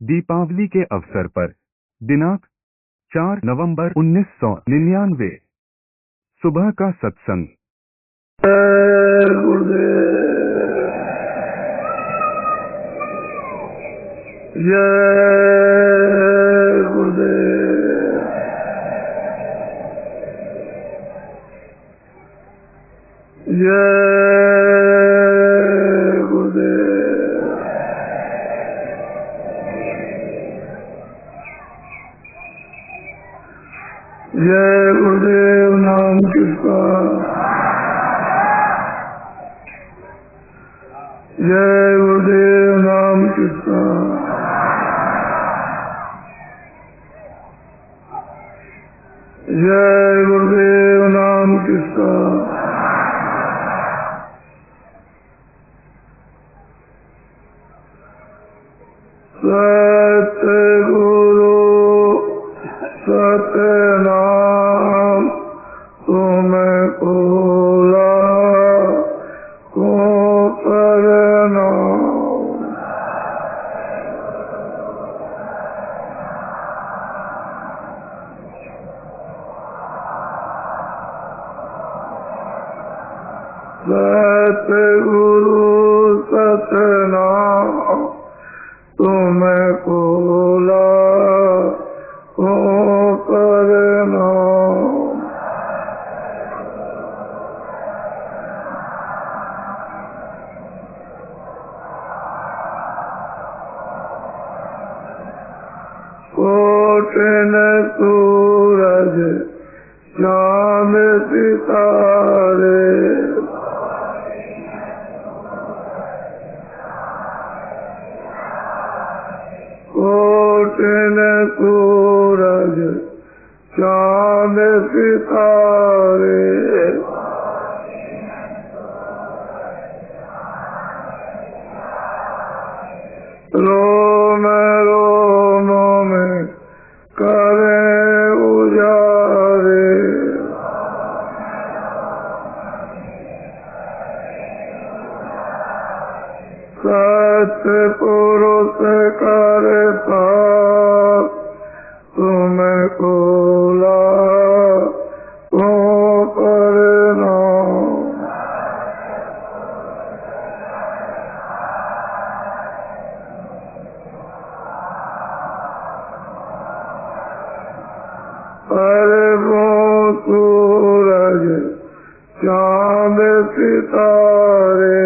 दीपावली के अवसर पर दिनांक 4 नवंबर 1999 सुबह का सत्संग। जय गुरुदेव, जय गुरुदेव, जय जय गुरुदेव। नाम किसका? जय गुरुदेव। नाम किसका? जय गुरुदेव। नाम किसका? सतगुरु सतनाम तुमको लाखों प्रणाम। सतगुरु सतनाम तुमको लाखों प्रणाम। कोटिन सूरज चाँद सितारे, कोटिन सूरज चाँद सितारे, रोम रोम में करे उजारे, सतपुरुष करता तुमको लाखों प्रणाम। अरबों सूरज चाँद सितारे,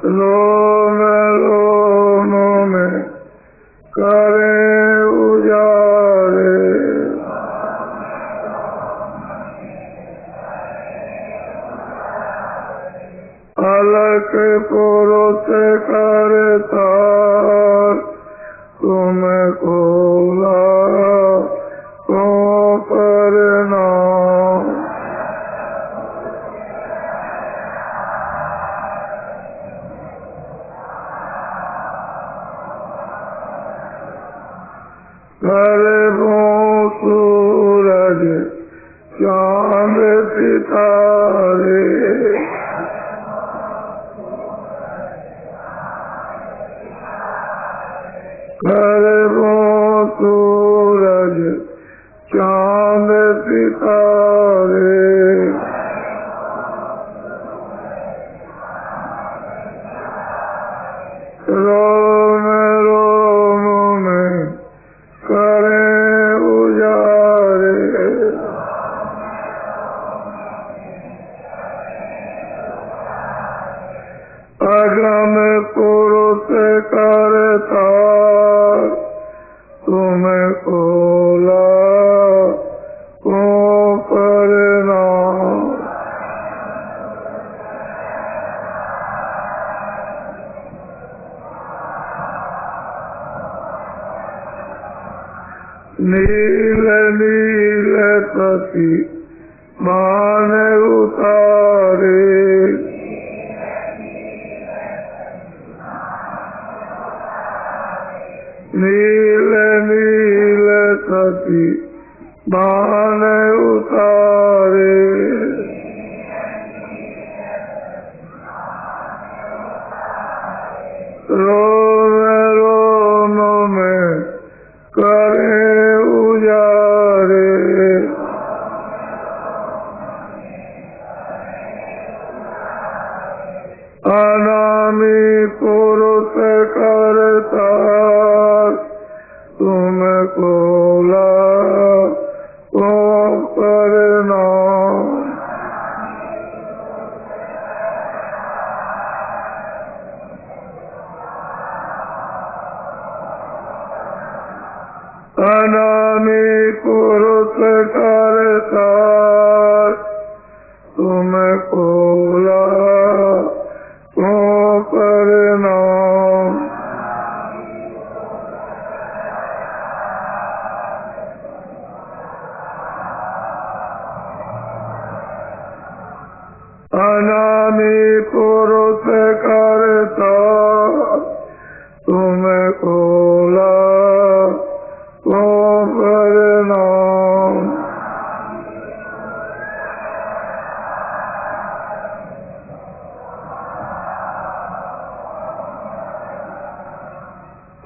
रोम रोम में करे उजारे, अलख पुरुष करता तुमको लाखों प्रणाम। अरबों सूरज चाँद सितारे, अरबों सूरज चाँद सितारे, रोम रोम में करे उजारे, अगम पुरुष करता तुमको लाखों प्रणाम। नील नील पति मान उतारे, नील नील सती मान उतारे, रोनो में करे उजारे, अनामी पुरुष करता तुमको लाखों प्रणाम। अनामी पुरुष करता तुमको लाखों प्रणाम। अनामी पुरुष करता तुमको लाखों प्रणाम।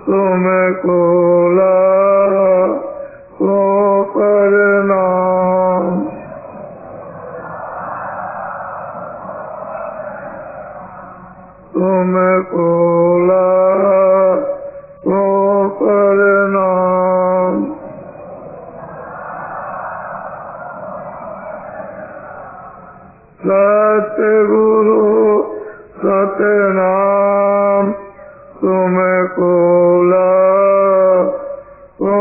तुमको लाखों प्रणाम। तुमको लाखों प्रणाम। सतगुरु सतनाम तुमको लाखों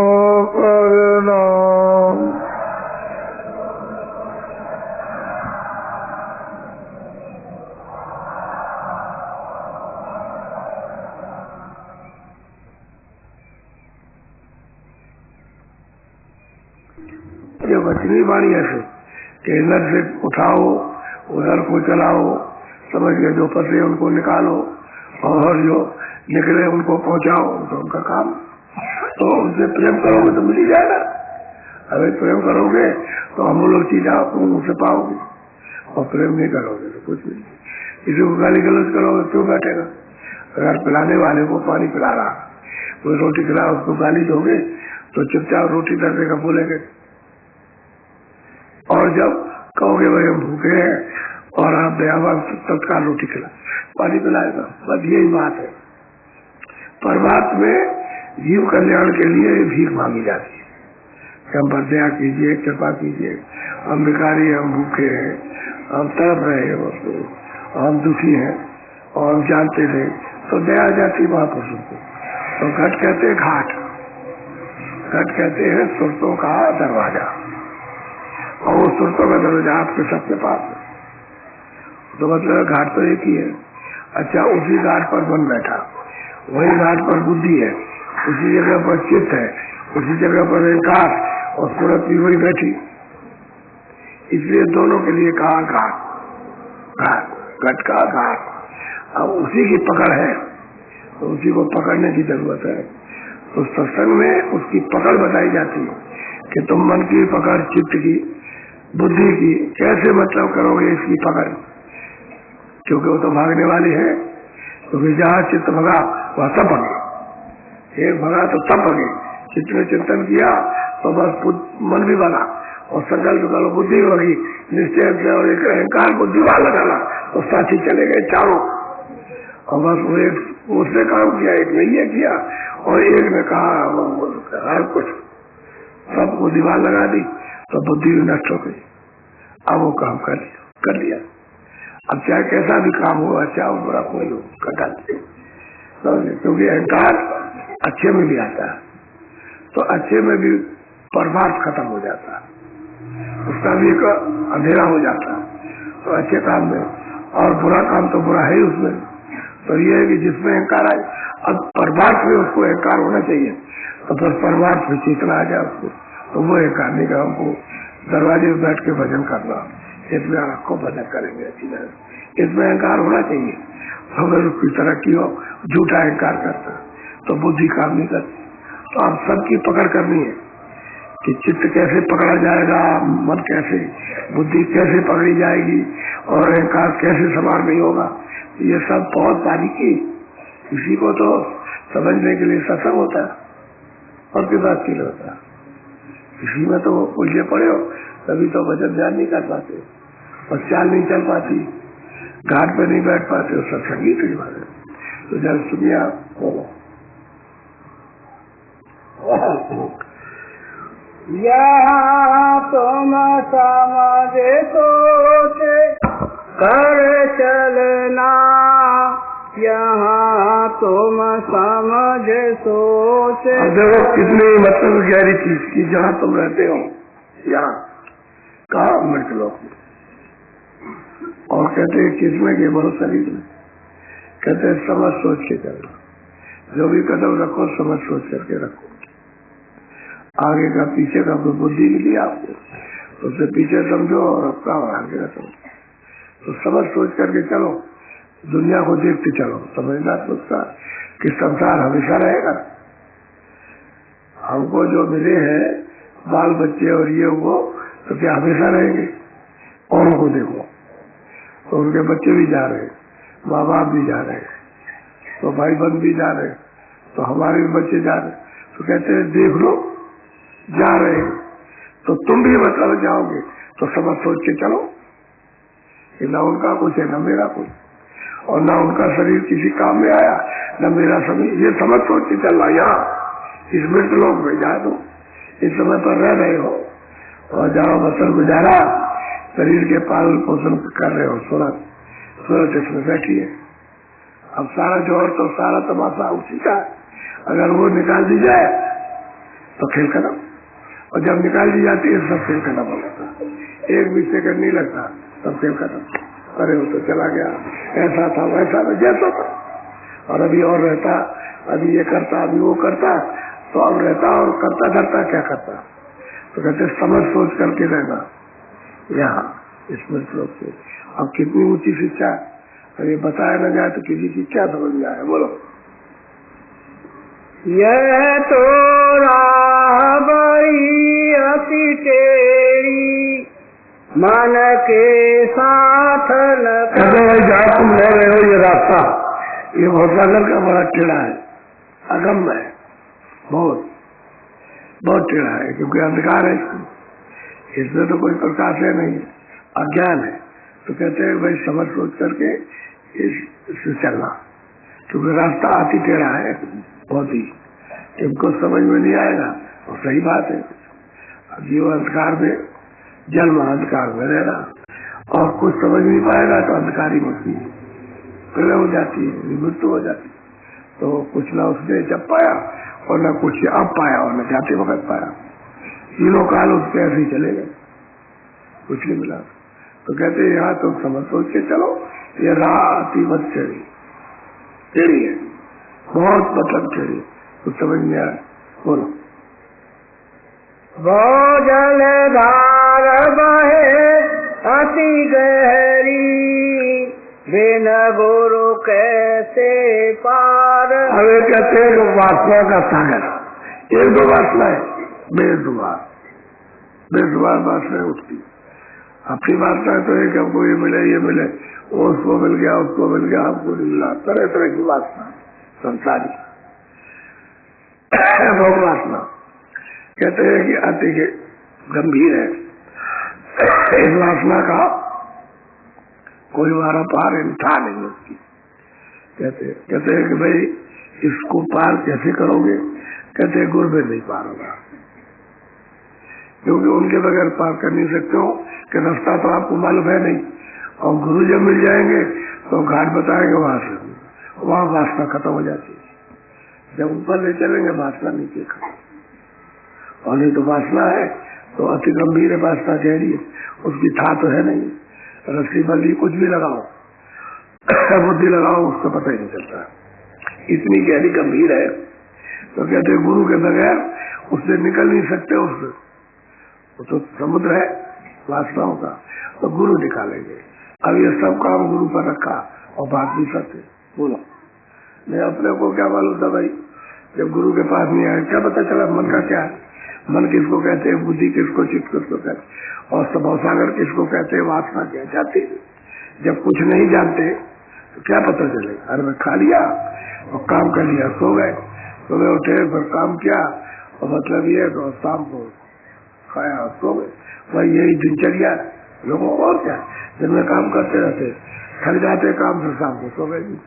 प्रणाम। ये वचनी वाणी ऐसे कि इधर से उठाओ उधर को चलाओ, समझ के जो फंसे उनको निकालो और जो निकले उनको पहुंचाओ, तो उनका काम। तो उनसे प्रेम करोगे तो मिल ही जाएगा। अगर प्रेम करोगे तो अमूल्य चीज आप उनसे पाओगे, और प्रेम नहीं करोगे तो कुछ भी नहीं। किसी को गाली गलौज करोगे क्यों बैठेगा? अगर पिलाने वाले को पानी पिला रहा, कोई रोटी खिला उसको गाली दोगे तो चुपचाप रोटी दर देगा, बोलेंगे। और जब कहोगे भाई हम भूखे हैं और आप दयावान तत्काल रोटी खिला पानी पिलाएगा। बस यही बात है। परमात्मा में जीव कल्याण के लिए भीख मांगी जाती है कि हम पर दया कीजिए, कृपा कीजिए, हम भिखारी हैं, हम भूखे हैं, हम तड़प रहे हैं, हम दुखी हैं और हम जानते थे, तो दया जाती महापुरुषों को। तो घट कहते हैं घाट, घट कहते हैं सुरतों का दरवाजा, और वो सुरतों का दरवाजा आपके सबके पास है। तो मतलब घाट तो एक ही है। अच्छा, उसी घाट पर मन बैठा, वही घाट पर बुद्धि है, उसी जगह पर चित्त है, उसी जगह पर अहंकार और सूरत भी वही बैठी। इसलिए दोनों के लिए कहा घाट, घाट घट का घाट। अब उसी की पकड़ है तो उसी को पकड़ने की जरूरत है। तो सत्संग में उसकी पकड़ बताई जाती है कि तुम मन की पकड़, चित्त की, बुद्धि की कैसे मतलब करोगे इसकी पकड़, क्योंकि वो तो भागने वाली है। क्योंकि जहाँ चित्त भगा वह सब भगे, एक भगा तो सब भगे। चित्त में चिंतन किया तो बस मन भी भगा, और संकल्प करो बुद्धि भगी, निश्चय से और एक अहंकार को दीवार लगाना तो साथी चले गए चारों। और बस वो एक उसने काम किया, एक ने ये किया, और एक ने कहा हर कुछ, सबको दीवार लगा दी तो बुद्धि भी नष्ट हो गई। अब वो काम कर लिया। अब चाहे कैसा भी काम हो, अच्छा हो बुरा कोई हो, कर डालते। क्योंकि अहंकार अच्छे में भी आता है, तो अच्छे में भी परमार्थ खत्म हो जाता है, उसका भी एक अंधेरा हो जाता है। तो अच्छे काम में, और बुरा काम तो बुरा है ही उसमें। तो ये है कि जिसमें अहंकार आए, अब परमार्थ में उसको अहंकार होना चाहिए, तो फिर परमार्थ में चेतना आ जाए उसको, तो वो अहंकार नहीं का हमको दरवाजे में बैठ के भजन करना, इसमें आपको भजन करेंगे अच्छी तरह। इसमें अहंकार होना चाहिए। अगर उसकी तरक्की हो, झूठा अहंकार करता तो बुद्धि काम नहीं करती। तो आप सबकी पकड़ करनी है कि चित्त कैसे पकड़ा जाएगा, मन कैसे, बुद्धि कैसे पकड़ी जाएगी, और अहंकार कैसे सवार नहीं होगा। ये सब बहुत बारीकी इसी को तो समझने के लिए सत्संग होता है और की बात के लिए होता है। इसी में तो उलझे पड़े हो, तभी तो भजन ध्यान नहीं कर पाते और चाल नहीं चल पाती, घाट पे नहीं बैठ पाते हो, सत्संग ही कई बात है। तो जब सुनिए आप बोलो। यहाँ तुम समझ सोच कर चलना, यहाँ तुम समझ सोच। देखो कितनी मतलब गहरी चीज की, जहाँ तुम रहते हो यहाँ कहा मृत लोग, और कहते हैं किसमें के बहुत शरीर में, कहते हैं समझ सोच के चलना, जो भी कदम रखो समझ सोच करके रखो। आगे का पीछे का कोई बुद्धि मिली आपको, उससे पीछे समझो और अपना आगे का समझो, तो समझ सोच करके चलो, दुनिया को देखते चलो, समझना सोचता कि संसार हमेशा रहेगा। हमको जो मिले हैं बाल बच्चे और ये वो, तो क्या हमेशा रहेंगे? औरों को देखो तो उनके बच्चे भी जा रहे हैं, माँ बाप भी जा रहे हैं, तो भाई बंद भी जा रहे हैं, तो हमारे भी बच्चे जा रहे हैं, तो कहते हैं देख लो जा रहे हैं, तो तुम भी मतलब जाओगे, तो समझ सोच के चलो कि न उनका कुछ है न मेरा कुछ, और न उनका शरीर किसी काम में आया न मेरा शरीर, ये समझ सोच के चलना। यहाँ इस मृत लोक में जा दो, इस समय पर रह रहे हो और जाओ बसर गुजारा, शरीर के पालन पोषण कर रहे हो, सूरज इसमें बैठी है। अब सारा जोर तो सारा तमाशा उसी का, अगर वो निकाल दी जाए तो खेल खत्म, और जब निकाल दी जाती है सब खेल खत्म हो जाता, एक भी सेकंड नहीं लगता, सब खेल खत्म। अरे वो तो चला गया, ऐसा था वैसा था, जैसा था, और अभी और रहता, अभी ये करता अभी वो करता, तो अब रहता और करता करता क्या करता। तो कहते समझ सोच करके रहना यहाँ इसमें श्लोक से। अब कितनी ऊंची शिक्षा, अरे बताया न जाए तो किसी की क्या समझ में आए, बोलो। यह तो राह बड़ी अति टेढ़ी, मन के साथ न जहाँ तुम रह रहे हो ये रास्ता, ये भोसागर का बड़ा टेढ़ा है, अगम है, बहुत बहुत टेढ़ा है, क्योंकि अंधकार है इसमें तो कोई प्रकाश है नहीं, अज्ञान है। तो कहते हैं भाई समझ सोच करके इससे चलना, क्योंकि रास्ता अति टेढ़ा है बहुत ही, इनको समझ में नहीं आएगा और सही बात है। अब ये अंधकार में जन्म अंधकार में रहना, और कुछ समझ नहीं पाएगा तो अंधकारी मृत्यु पहले हो जाती है, मृत्यु हो जाती है। तो कुछ ना उसने जब पाया और न कुछ अब पाया और न जाते वक्त पाया, तीनों काल उसके ऐसे ही चले गए, कुछ नहीं मिला। तो कहते हैं यहाँ तुम समझ सोच के चलो, ये राह अति मत टेढ़ी है, बहुत मतलब टेढ़ी, कुछ समझ नहीं आया, बोलो। भोजल धार बहे अति गहरी, बिन गुरु कैसे पार। अरे कहते हैं वासना का सागर, एक दो वासना है, बेजुबान वासना उठती। अपनी वासना तो है कि हमको ये मिले, उसको मिल गया उसको मिल गया, हमको नहीं मिला, तरह तरह की वासना संसारी भोग वासना। कहते हैं कि अति गंभीर है इस वासना का, कोई वारा पार था नहीं उसकी। कहते हैं कि भाई इसको पार कैसे करोगे? कहते हैं गुरु में नहीं पार होगा, क्योंकि उनके बगैर पार कर नहीं सकते हो कि रास्ता तो आपको मालूम है नहीं, और गुरु जब मिल जाएंगे तो घाट बताएंगे, वहां वासना खत्म हो जाती है। जब ऊपर ले चलेंगे वासना नीचे खत्म, और नहीं तो वासना है तो अति गंभीर है, वासना गहरी है, उसकी था तो है नहीं, रस्सी बल्ली कुछ भी लगाओ बुद्धि लगाओ उसका पता ही नहीं चलता, इतनी गहरी गंभीर है। तो कहते गुरु के बगैर उससे निकल नहीं सकते, उससे वो तो समुद्र है वासनाओं का, तो गुरु निकालेंगे। अब ये सब काम गुरु पर रखा और बात भी सत्य। बोलो, मैं अपने को क्या मालूम था भाई, जब गुरु के पास नहीं आया क्या पता चला मन का क्या है, मन किसको कहते हैं, बुद्धि किसको, चित्त किसको कहते हैं, और स्वभाव सागर किसको कहते हैं, वासना क्या जाती। जब कुछ नहीं जानते तो क्या पता चलेगा। अरे मैं खा लिया और काम कर लिया, सो गए, सुबह उठे फिर काम किया, और मतलब ये तो शाम को खाया सो गए। भाई यही दिनचर्या लोगों को, और क्या, दिन में काम करते रहते, थक जाते काम से, शाम को सो गए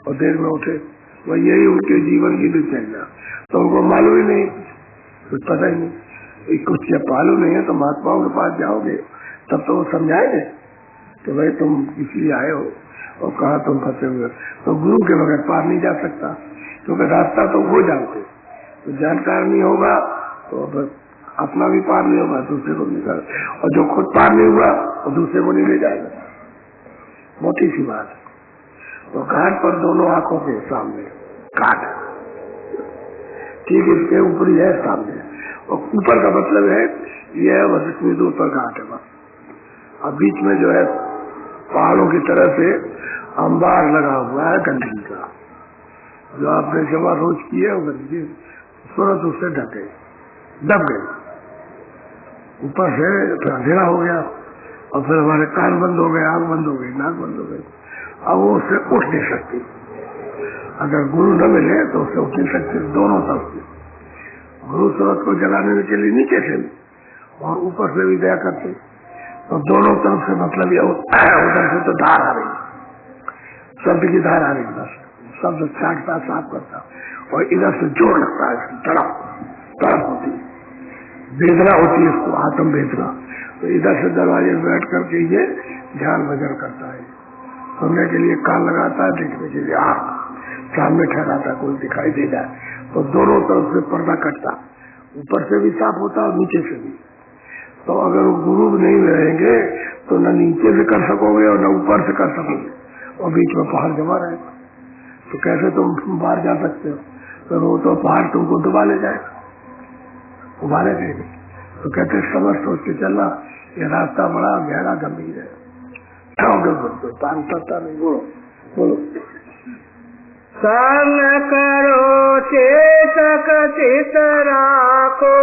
और देर में उठे। वही यही उनके जीवन की दिनचर्या। तो उनको मालूम ही नहीं, कुछ पता ही नहीं। कुछ जब मालूम नहीं है तो महात्माओं के पास जाओगे तब तो वो समझाएंगे कि भाई तुम इसलिए आए हो और कहा तुम फंसे हुए। तो गुरु के बगैर पार नहीं जा सकता, क्योंकि रास्ता तो वो जानते। तो जानकार नहीं होगा तो अपना भी पार नहीं होगा, दूसरे को नहीं कर, और जो खुद पार नहीं हुआ वो दूसरे को नहीं ले जाएगा। मोटी सी बात है। तो घाट पर दोनों आंखों के सामने घाट, ठीक इसके ऊपर ही है सामने, और ऊपर का मतलब है यह बस इतनी दूर पर घाट है बस। अब बीच में जो है पहाड़ों की तरह से अंबार लगा हुआ है गंदगी का, जो आपने जमा रोज की है वो गंदगी सूरज उससे ढके दब गए, ऊपर से फिर अंधेरा हो गया, और फिर हमारे कान बंद हो गए, आंख बंद हो गई, नाक बंद हो गई। अब वो उससे उठ नहीं सकती, अगर गुरु न मिले तो उससे उठ नहीं सकती। दोनों तरफ से गुरु सूरज को जलाने के लिए नीचे से और ऊपर से भी दया करते, तो दोनों तरफ से मतलब ये उधर से तो धार आ रही, शब्द की धार आ रही, बस शब्द छाटता साफ करता, और इधर से जोर लगता है, तड़प तड़प होती है, वेदना होती है, इसको आत्म वेदना। तो इधर से दरवाजे में बैठ करके ये ध्यान भजन करता है, सुनने के लिए कान लगाता है, देखने के लिए आंख, सामने ठहराता कोई दिखाई दे जाए, तो दोनों तरफ से पर्दा कटता, ऊपर से भी साफ होता और नीचे से भी। तो अगर गुरु नहीं रहेंगे तो न नीचे से कर सकोगे और न ऊपर से कर सकोगे, और बीच में पहाड़ जमा रहेगा। तो कैसे तुम बाहर जा सकते हो? तो वो तो पहाड़ तुमको डुबा ले जाएगा, उबाले देंगे। तो कहते समझ सोच के चलना, ये रास्ता बड़ा गहरा गंभीर है, पान पत्ता नहीं। बोलो बोलो। संग करो चेतक चित राखो,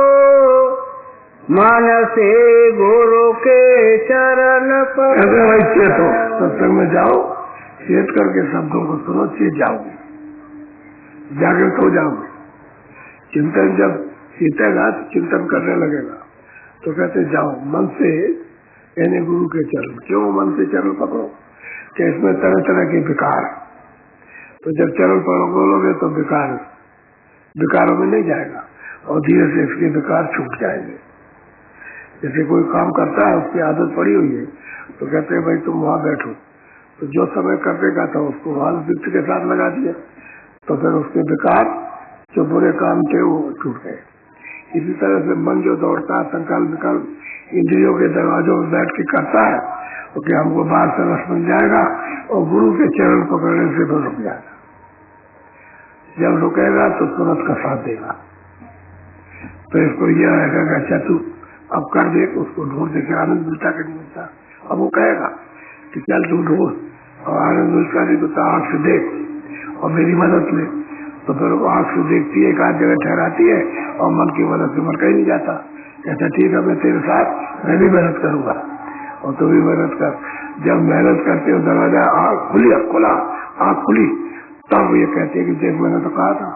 मन से गुरु के चरण पर। अगर भाई चेतो, सत्संग में जाओ, चेत करके शब्दों को सुनो, चेत जाओगे, जागृत हो जाओगे। चिंतन जब सीतेगा तो चिंतन करने लगेगा, तो कहते जाओ मन से, यानी गुरु के चरण। क्यों मन से चरण पकड़ो? कि इसमें तरह तरह के विकार, तो जब चरण पकड़ोगे तो विकारों में नहीं जाएगा, और धीरे से इसके विकार छूट जाएंगे। जैसे कोई काम करता है, उसकी आदत पड़ी हुई है, तो कहते हैं भाई तुम वहां बैठो, तो जो समय करने का था उसको वहां वित्त के साथ लगा दिया, तो फिर उसके विकार जो बुरे काम थे वो छूट गए। इसी तरह से मन जो दौड़ता है, संकल्प विकल्प इंद्रियों के दरवाजों में बैठ के करता है, तो क्या हमको बाहर से रस मिल जाएगा, और गुरु के चरण पकड़ने से तो रुक जाएगा। जब रुकेगा तो तुरंत का साथ देगा। तो इसको यह रहेगा कि अच्छा तू अब कर दे, उसको ढूंढ देखे आनंद मिलता कि नहीं मिलता। अब वो कहेगा कि चल तू ढूंढ, और आनंद मिलता नहीं तो आंख से देख और मेरी मदद ले। तो फिर वो आंख से देखती है, एक आध जगह ठहराती है, और मन की मदद से मन कहीं नहीं जाता। कहता ठीक है मैं तेरे साथ, मैं भी मेहनत करूंगा और तू भी मेहनत कर। जब मेहनत करते हो दरवाजा आंख खुली, खुला आंख खुली, तब ये कहते हैं कि देख मैंने तो कहा था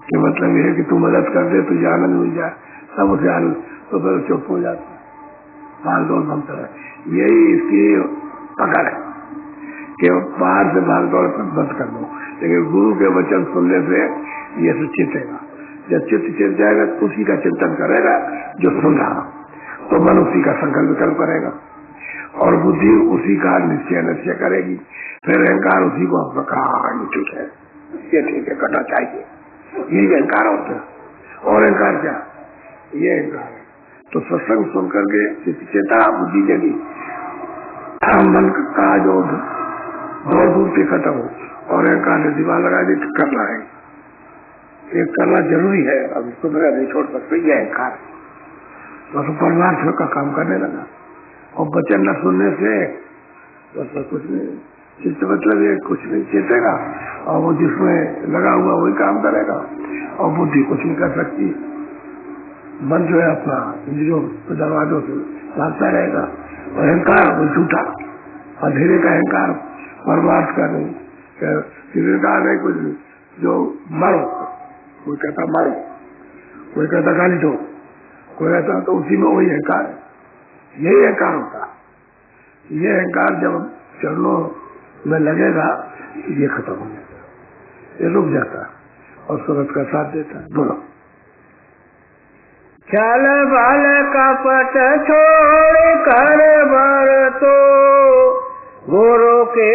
कि मतलब ये है कि तू मदद कर दे, तुझे आनंद मिल जाए, सब उसे आनंद। तो फिर चुप हो जाता है, भाग दौड़ बनता है। यही इसकी पकड़ है कि बाहर से भाग दौड़ बंद कर दो, लेकिन गुरु के वचन सुनने से ये चितेगा। जब चित्त चित जाएगा तो उसी का चिंतन करेगा जो सुन रहा, तो मन उसी का संकल्प विकल्प करेगा, और बुद्धि उसी का निश्चय करेगी। फिर अहंकार उसी को ये ठीक है, ये ठीक है, करना चाहिए, यही अहंकार होता है। और अहंकार क्या? ये अहंकार है। तो सत्संग सुन करके चेता बुद्धि जगी, मन का जो दौड़ दूर से खत्म हो, और अहंकार ने दिमाग लगा दी करना है, ये करना जरूरी है, अब इसको मेरा नहीं छोड़ सकते। ये अहंकार बस परमार्थ का काम करने लगा, और वचन न सुनने से बस कुछ नहीं, चित्त मतलब ये कुछ नहीं चेतेगा, और वो जिसमें लगा हुआ वही काम करेगा, और बुद्धि कुछ नहीं कर सकती। मन जो है अपना इंद्रियों के दरवाजों से भागता रहेगा, और अहंकार वो झूठा, अंधेरे का अहंकार, परमार्थ का नहीं, किसी ने कहा नहीं कुछ नहीं, जो मरो, कोई कहता मरो, कोई कहता गाली दो, कोई कहता तो उसी में वही अहंकार है, यही अहंकार होता। ये अहंकार जब चरणों में लगेगा ये खत्म हो जाता, ये रुक जाता और सूरत का साथ देता है। बोलो। छल बल कपट छोड़ कर बर तो गुरु के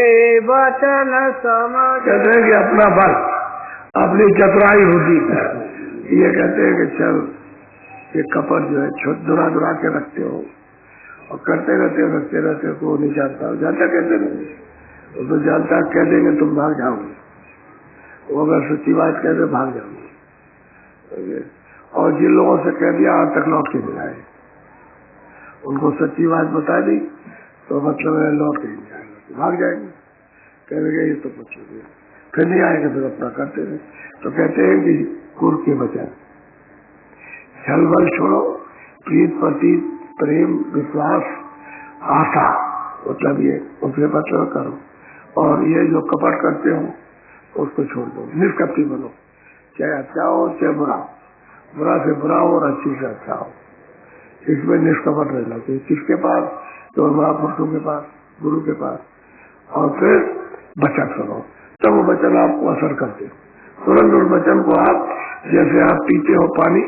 वचन समझ। कहते हैं कि अपना बल, अपनी चतुराई होती है। ये कहते हैं कि चल ये कपट जो है दुरा दुरा के रखते हो और करते रहते को नहीं जानता, जानता कहते नहीं, वो तो जानता कह देंगे तुम भाग जाओगे, वो अगर सच्ची बात कहते भाग जाओगे। और जिन लोगों से कह दिया आज तक लौट के नहीं आए, उनको सच्ची बात बता दी तो मतलब है लौट के नहीं आएंगे, भाग जाएंगे, कहेंगे ये तो कुछ नहीं, फिर नहीं आएंगे, फिर अपना करते रहे। तो कहते हैं कि कुर के बचन, छल बल छोड़ो, प्रीत प्रतीत प्रेम विश्वास आशा, मतलब ये उसके पत्र करो, और ये जो कपट करते हो उसको छोड़ दो, निष्कपटी बनो, चाहे अच्छा हो चाहे बुरा, बुरा से बुरा हो और अच्छी से अच्छा हो, इसमें निष्कपट रहना चाहिए। किसके पास? तो महापुरुषों के पास, गुरु के पास, और फिर वचन सुनो, तब वो वचन आपको असर करते हो। तुरंत उस वचन को आप, जैसे आप पीते हो पानी,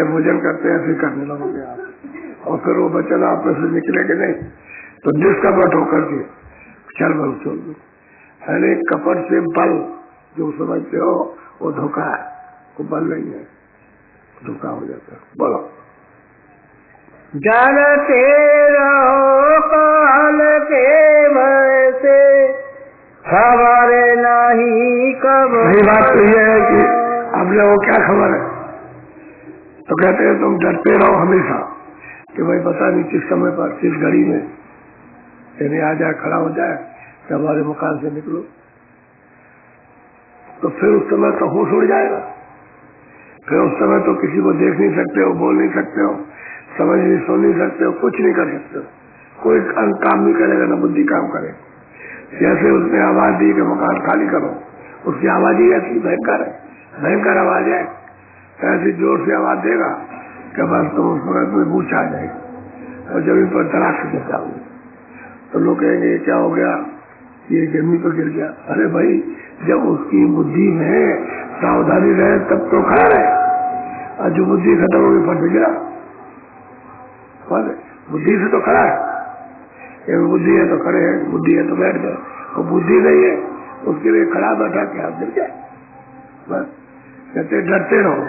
भोजन करते हैं, ऐसे करने लगोगे आप, और फिर वो वचन आप में से निकलेंगे नहीं, तो निष्कपट होकर के चल बल छोड़ दो। अरे कपट से बल जो समझते हो वो धोखा है, वो बल नहीं है, धोखा हो जाता है। बोलो। डरते रहो काल के भय से, खबर नहीं कब। सही बात तो ये है कि अब लोगों क्या खबर है, तो कहते हैं तुम डरते रहो हमेशा कि भाई पता नहीं किस समय पर, किस घड़ी में यानी आ जाए, खड़ा हो जाए कि हमारे मकान से निकलो, तो फिर उस समय तो होश उड़ जाएगा, फिर उस समय तो किसी को देख नहीं सकते हो, बोल नहीं सकते हो, समझ नहीं, सुन नहीं सकते हो, कुछ नहीं कर सकते हो, कोई काम नहीं करेगा, ना बुद्धि काम करेगा। जैसे उसने आवाज दी कि मकान खाली करो, उसकी आवाज ही ऐसी भयंकर है, भयंकर आवाज है, ऐसी जोर से आवाज देगा कि बस तुम उस वक्त में बूझ आ जाएगी और जमीन पर तलाक से गिर जाओगे। तो लोग कहेंगे क्या हो गया, ये जमीन पर गिर गया। अरे भाई, जब उसकी बुद्धि में सावधानी रहे तब तो खड़ा रहे, और जो बुद्धि खत्म होगी फट गिरा, बुद्धि से तो खड़ा है, ये बुद्धि है तो खड़े है, बुद्धि है तो बैठ गए, और बुद्धि नहीं है उसके लिए खड़ा बैठा के आप गिर जाए। बस कहते डरते रहो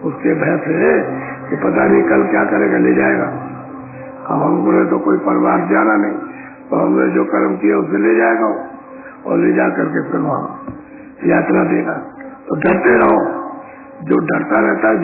उसके भय से कि पता नहीं कल क्या करेगा, ले जाएगा। अब हमको ने तो कोई परवाह जाना नहीं, तो हमने जो कर्म किया उसे ले जाएगा और ले जा करके फिर वहां यात्रा देगा। तो डरते रहो, जो डरता रहता है